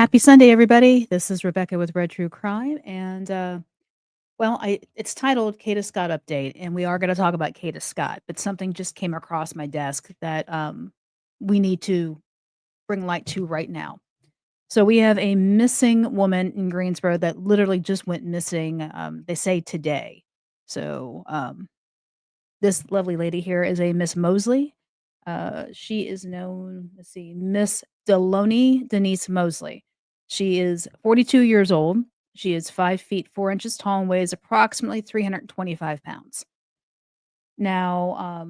Happy Sunday, everybody. This is Rebecca with Red True Crime, and it's titled Kada Scott Update, and we are going to talk about Kada Scott. But something just came across my desk that we need to bring light to right now. So we have a missing woman in Greensboro that literally just went missing. They say today. So this lovely lady here is a Miss Mosley. She is known, let's see, Miss Deloney Denise Mosley. She is 42 years old. She is 5 feet 4 inches tall and weighs approximately 325 pounds. Now,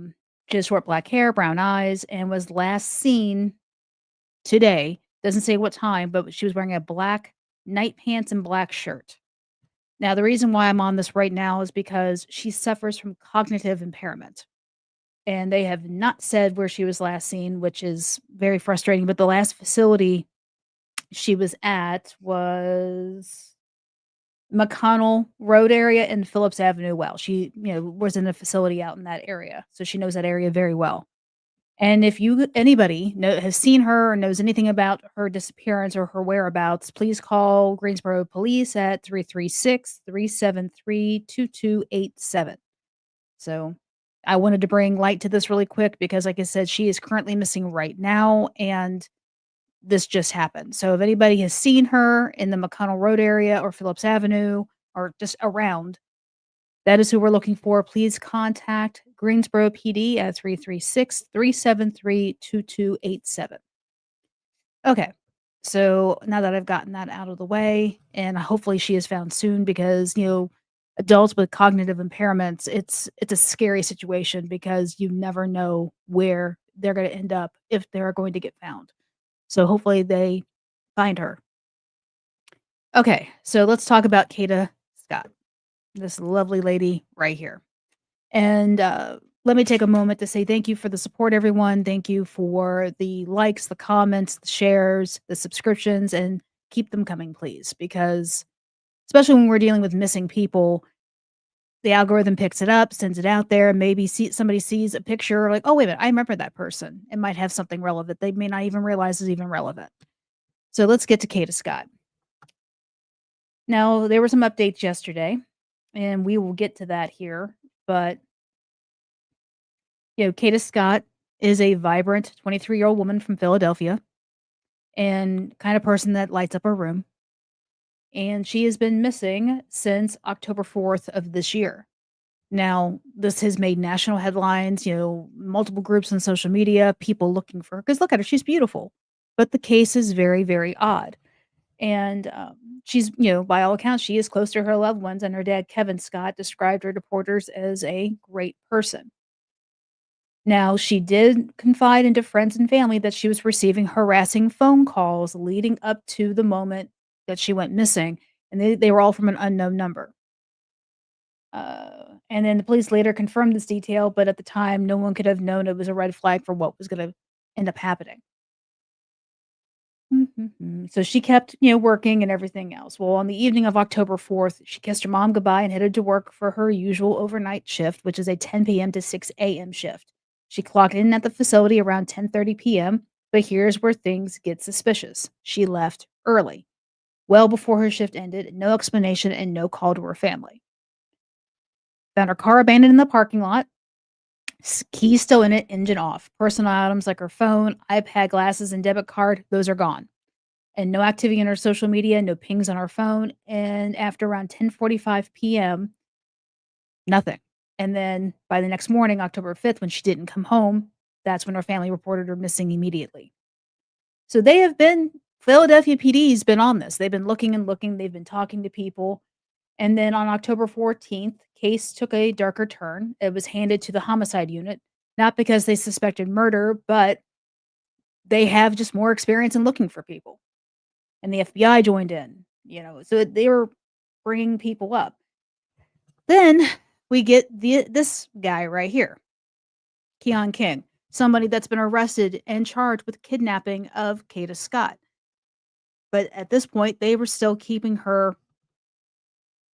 she has short black hair, brown eyes, and was last seen today. Doesn't say what time, but she was wearing a black night pants and black shirt. Now, the reason why I'm on this right now is because she suffers from cognitive impairment. And they have not said where she was last seen, which is very frustrating, but the last facility she was at was McConnell Road area and Phillips Avenue well. She, was in a facility out in that area, so she knows that area very well. And if anybody has seen her or knows anything about her disappearance or her whereabouts, please call Greensboro Police at 336-373-2287. So I wanted to bring light to this really quick because, like I said, she is currently missing right now, and this just happened. So if anybody has seen her in the McConnell Road area or Phillips Avenue or just around, that is who we're looking for. Please contact Greensboro PD at 336-373-2287. Okay. So now that I've gotten that out of the way, and hopefully she is found soon because, adults with cognitive impairments, it's a scary situation because you never know where they're going to end up if they're going to get found. So hopefully they find her. Okay, so let's talk about Kada Scott, this lovely lady right here. And let me take a moment to say thank you for the support, everyone. Thank you for the likes, the comments, the shares, the subscriptions, and keep them coming, please, because especially when we're dealing with missing people, the algorithm picks it up, sends it out there. Maybe somebody sees a picture like, oh, wait a minute, I remember that person. It might have something relevant. They may not even realize is even relevant. So let's get to Kada Scott. Now, there were some updates yesterday, and we will get to that here. But, Kada Scott is a vibrant 23-year-old woman from Philadelphia and kind of person that lights up her room. And she has been missing since October 4th of this year. Now, this has made national headlines, multiple groups on social media, people looking for her. Because look at her, she's beautiful. But the case is very, very odd. And she's, by all accounts, she is close to her loved ones. And her dad, Kevin Scott, described her to reporters as a great person. Now, she did confide into friends and family that she was receiving harassing phone calls leading up to the moment that she went missing. And they were all from an unknown number. And then the police later confirmed this detail, but at the time, no one could have known it was a red flag for what was going to end up happening. So she kept, working and everything else. Well, on the evening of October 4th, she kissed her mom goodbye and headed to work for her usual overnight shift, which is a 10 p.m. to 6 a.m. shift. She clocked in at the facility around 10:30 p.m., but here's where things get suspicious. She left early, well before her shift ended, no explanation and no call to her family. Found her car abandoned in the parking lot. Keys still in it, engine off. Personal items like her phone, iPad, glasses, and debit card, those are gone. And no activity on her social media, no pings on her phone. And after around 10:45 p.m., nothing. And then by the next morning, October 5th, when she didn't come home, that's when her family reported her missing immediately. So Philadelphia PD's been on this. They've been looking and looking. They've been talking to people. And then on October 14th, case took a darker turn. It was handed to the homicide unit, not because they suspected murder, but they have just more experience in looking for people. And the FBI joined in, so they were bringing people up. Then we get this guy right here, Keon King, somebody that's been arrested and charged with kidnapping of Kada Scott. But at this point, they were still keeping her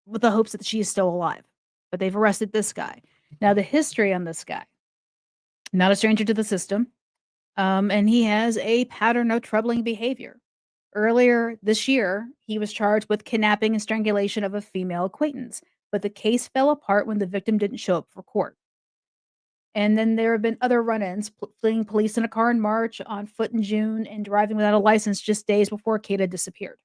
with the hopes that she is still alive. But they've arrested this guy. Now, the history on this guy, not a stranger to the system, and he has a pattern of troubling behavior. Earlier this year, he was charged with kidnapping and strangulation of a female acquaintance, but the case fell apart when the victim didn't show up for court. And then there have been other run-ins, fleeing police in a car in March, on foot in June, and driving without a license just days before Kata disappeared.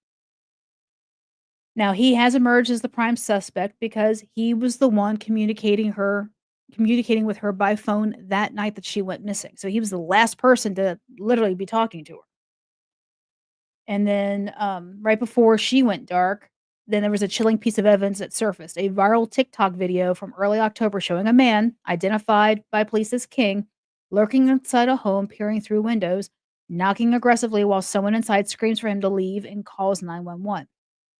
Now, he has emerged as the prime suspect because he was the one communicating with her by phone that night that she went missing. So he was the last person to literally be talking to her. And then, right before she went dark, then there was a chilling piece of evidence that surfaced. A viral TikTok video from early October showing a man, identified by police as King, lurking inside a home, peering through windows, knocking aggressively while someone inside screams for him to leave and calls 911.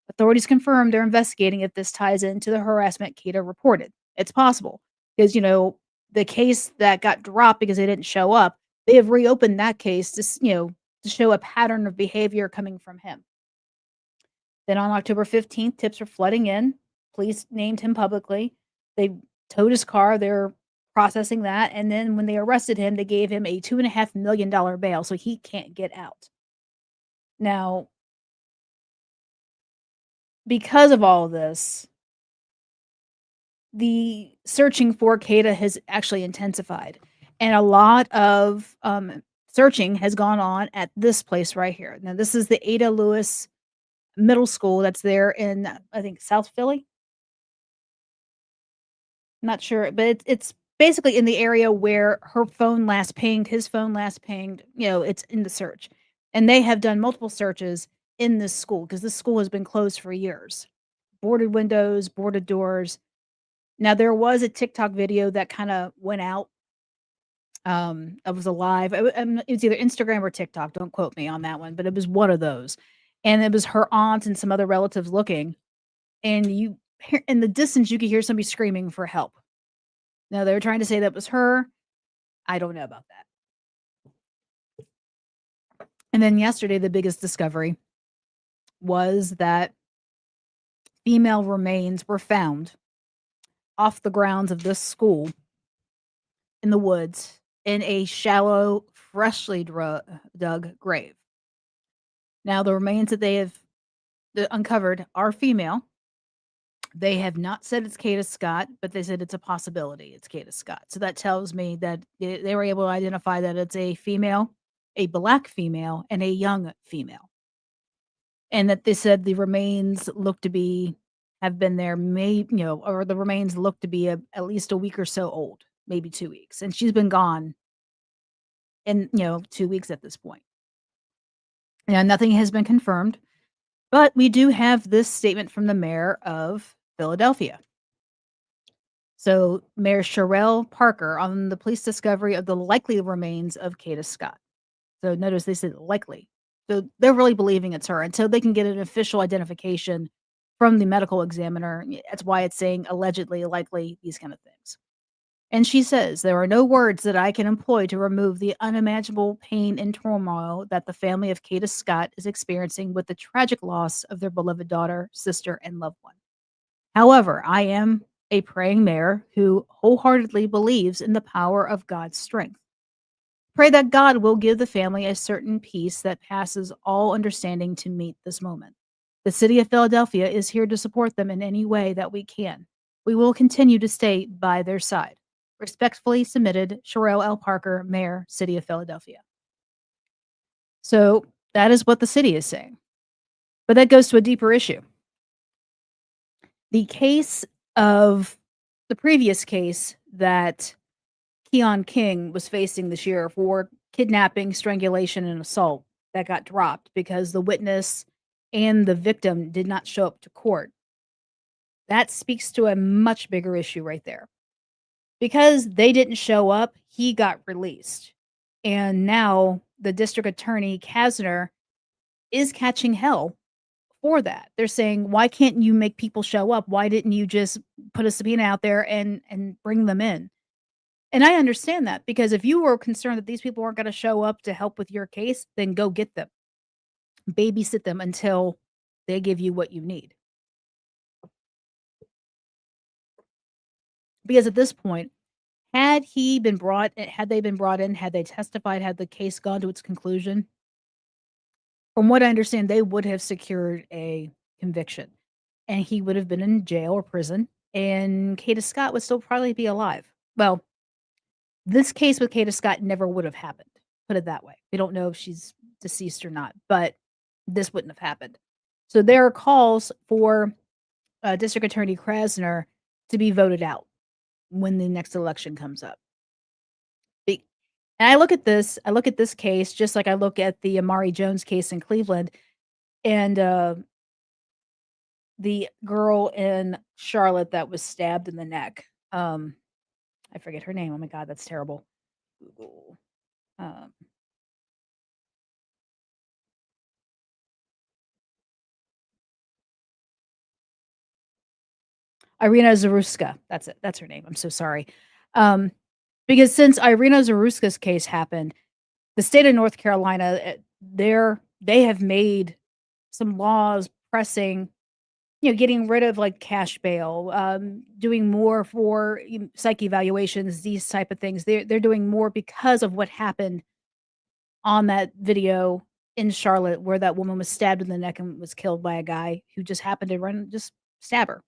Authorities confirmed they're investigating if this ties into the harassment Keita reported. It's possible because, the case that got dropped because they didn't show up, they have reopened that case to show a pattern of behavior coming from him. Then on October 15th, tips were flooding in. Police named him publicly. They towed his car. They're processing that. And then when they arrested him, they gave him a $2.5 million bail, so he can't get out. Now, because of all of this, the searching for Kada has actually intensified, and a lot of, searching has gone on at this place right here. Now, this is the Ada Lewis Middle School that's there in, I think, South Philly? Not sure, but it's basically in the area where his phone last pinged, it's in the search, and they have done multiple searches in this school because this school has been closed for years. Boarded windows, boarded doors. Now, there was a TikTok video that kinda went out, it was a live it was either Instagram or TikTok, don't quote me on that one, but it was one of those, and it was her aunt and some other relatives looking, and you hear in the distance, you could hear somebody screaming for help. Now, they were trying to say that was her, I don't know about that. And then yesterday, the biggest discovery was that female remains were found off the grounds of this school in the woods in a shallow, freshly dug grave. Now, the remains that they have uncovered are female. They have not said it's Kada Scott, but they said it's a possibility it's Kada Scott. So that tells me that they were able to identify that it's a female, a black female, and a young female. And that they said the remains look to be have been there or the remains look to be at least a week or so old, maybe 2 weeks. And she's been gone in, 2 weeks at this point. And nothing has been confirmed, but we do have this statement from the mayor of Philadelphia. So, Mayor Sherelle Parker on the police discovery of the likely remains of Kada Scott. So, notice they said likely. So, they're really believing it's her until they can get an official identification from the medical examiner. That's why it's saying allegedly, likely, these kind of things. And she says, "There are no words that I can employ to remove the unimaginable pain and turmoil that the family of Kada Scott is experiencing with the tragic loss of their beloved daughter, sister, and loved one. However, I am a praying mayor who wholeheartedly believes in the power of God's strength. Pray that God will give the family a certain peace that passes all understanding to meet this moment. The city of Philadelphia is here to support them in any way that we can. We will continue to stay by their side. Respectfully submitted, Sherelle L. Parker, Mayor, City of Philadelphia." So that is what the city is saying. But that goes to a deeper issue. The case of the previous case that Keon King was facing this year for kidnapping, strangulation, and assault that got dropped because the witness and the victim did not show up to court. That speaks to a much bigger issue right there. Because they didn't show up, he got released. And now the district attorney, Kasner, is catching hell for that. They're saying, "Why can't you make people show up? Why didn't you just put a subpoena out there and bring them in?" And I understand that because if you were concerned that these people weren't gonna show up to help with your case, then go get them. Babysit them until they give you what you need. Because at this point, had they been brought in, had they testified, had the case gone to its conclusion, From what I understand, they would have secured a conviction, and he would have been in jail or prison, and Kada Scott would still probably be alive. Well, this case with Kada Scott never would have happened, put it that way. We don't know if she's deceased or not, but this wouldn't have happened. So there are calls for, District Attorney Krasner to be voted out when the next election comes up. Be and I look at this case just like I look at the Amari Jones case in Cleveland and, the girl in Charlotte that was stabbed in the neck. I forget her name. Oh my god, that's terrible. Google. Um, Irina Zaruska. That's it. That's her name. I'm so sorry. Um, because since Irina Zaruska's case happened, the state of North Carolina, they have made some laws pressing, getting rid of like cash bail, doing more for psych evaluations, these type of things. They're doing more because of what happened on that video in Charlotte, where that woman was stabbed in the neck and was killed by a guy who just happened to run just stab her.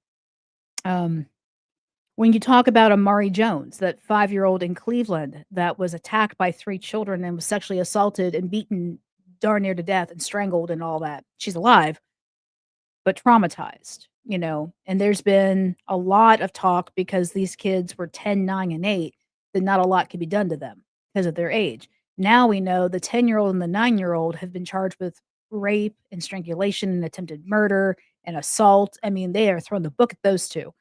Um, when you talk about Amari Jones, that 5-year-old in Cleveland that was attacked by 3 children and was sexually assaulted and beaten darn near to death and strangled and all that. She's alive, but traumatized, and there's been a lot of talk because these kids were 10, 9, and 8, that not a lot could be done to them because of their age. Now we know the 10-year-old and the 9-year-old have been charged with rape and strangulation and attempted murder and assault. I mean, they are throwing the book at those 2.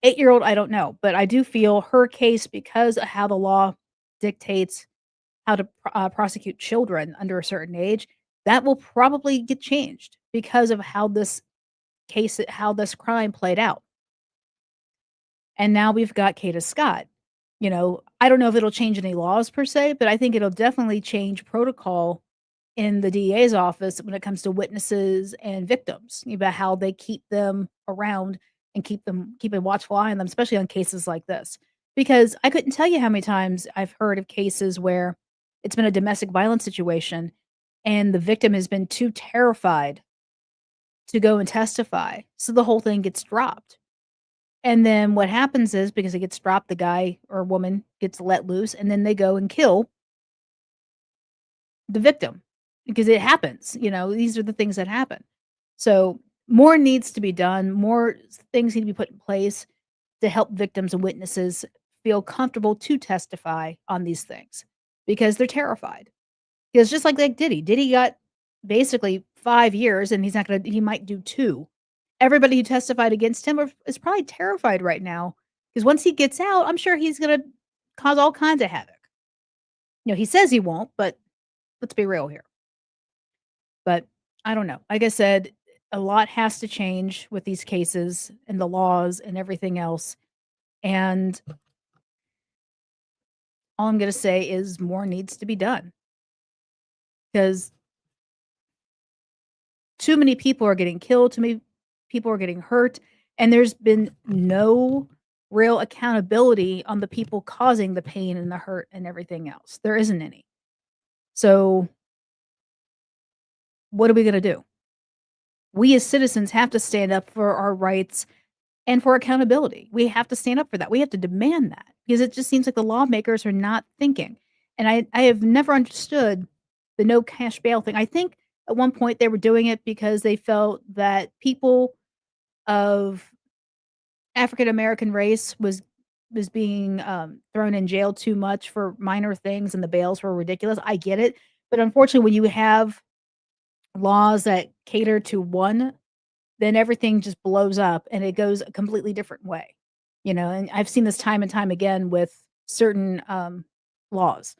8-year-old, I don't know, but I do feel her case, because of how the law dictates how to prosecute children under a certain age, that will probably get changed because of how this crime played out. And now we've got Kada Scott. I don't know if it'll change any laws per se, but I think it'll definitely change protocol in the DA's office when it comes to witnesses and victims, about how they keep them around and keep a watchful eye on them, especially on cases like this. Because I couldn't tell you how many times I've heard of cases where it's been a domestic violence situation and the victim has been too terrified to go and testify. So the whole thing gets dropped. And then what happens is, because it gets dropped, the guy or woman gets let loose and then they go and kill the victim because it happens. These are the things that happen. So more needs to be done, more things need to be put in place to help victims and witnesses feel comfortable to testify on these things because they're terrified. Because just like Diddy got basically 5 years and he might do 2. Everybody who testified against him is probably terrified right now because once he gets out, I'm sure he's gonna cause all kinds of havoc. He says he won't, but let's be real here. But I don't know. Like I said, a lot has to change with these cases and the laws and everything else. And all I'm gonna say is more needs to be done because too many people are getting killed, too many people are getting hurt, and there's been no real accountability on the people causing the pain and the hurt and everything else. There isn't any. So, what are we gonna do? We as citizens have to stand up for our rights and for accountability. We have to stand up for that. We have to demand that because it just seems like the lawmakers are not thinking. And I have never understood the no cash bail thing. I think at one point they were doing it because they felt that people of African American race was being thrown in jail too much for minor things and the bails were ridiculous. I get it. But unfortunately, when you have laws that cater to one, then everything just blows up and it goes a completely different way. And I've seen this time and time again with certain laws.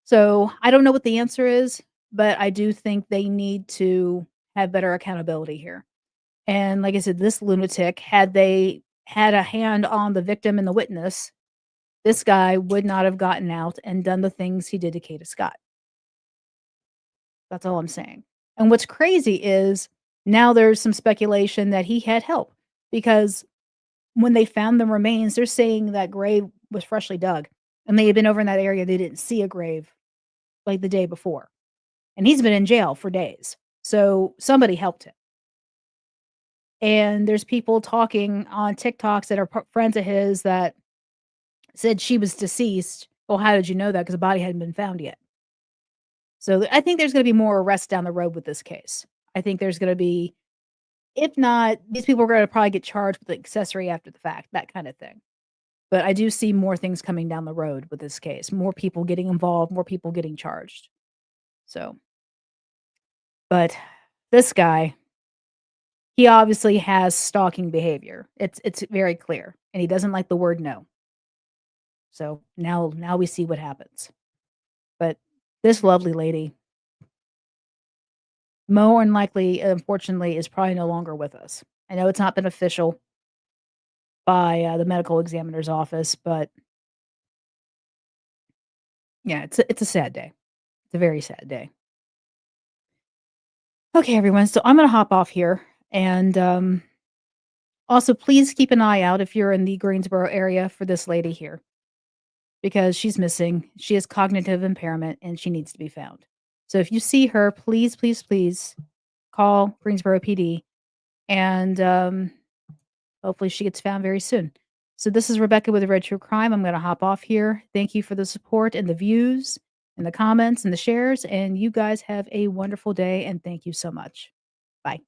So I don't know what the answer is, but I do think they need to have better accountability here. And like I said, this lunatic, had they had a hand on the victim and the witness, this guy would not have gotten out and done the things he did to Kada Scott. That's all I'm saying. And what's crazy is now there's some speculation that he had help because when they found the remains, they're saying that grave was freshly dug and they had been over in that area. They didn't see a grave like the day before. and he's been in jail for days. So somebody helped him. And there's people talking on TikToks that are friends of his that said she was deceased. Well, how did you know that? Because the body hadn't been found yet. So I think there's going to be more arrests down the road with this case. I think there's going to be, if not, these people are going to probably get charged with accessory after the fact, that kind of thing. But I do see more things coming down the road with this case, more people getting involved, more people getting charged. So, but this guy, he obviously has stalking behavior. It's very clear, and he doesn't like the word no. So now we see what happens. But this lovely lady, more than likely, unfortunately, is probably no longer with us. I know it's not been official by the medical examiner's office, but yeah, it's a sad day. It's a very sad day. Okay, everyone. So I'm gonna hop off here, and also please keep an eye out if you're in the Greensboro area for this lady here because she's missing. She has cognitive impairment, and she needs to be found. So if you see her, please, please, please call Greensboro PD, and hopefully she gets found very soon. So this is Rebecca with Red True Crime. I'm going to hop off here. Thank you for the support and the views and the comments and the shares. And you guys have a wonderful day. And thank you so much. Bye.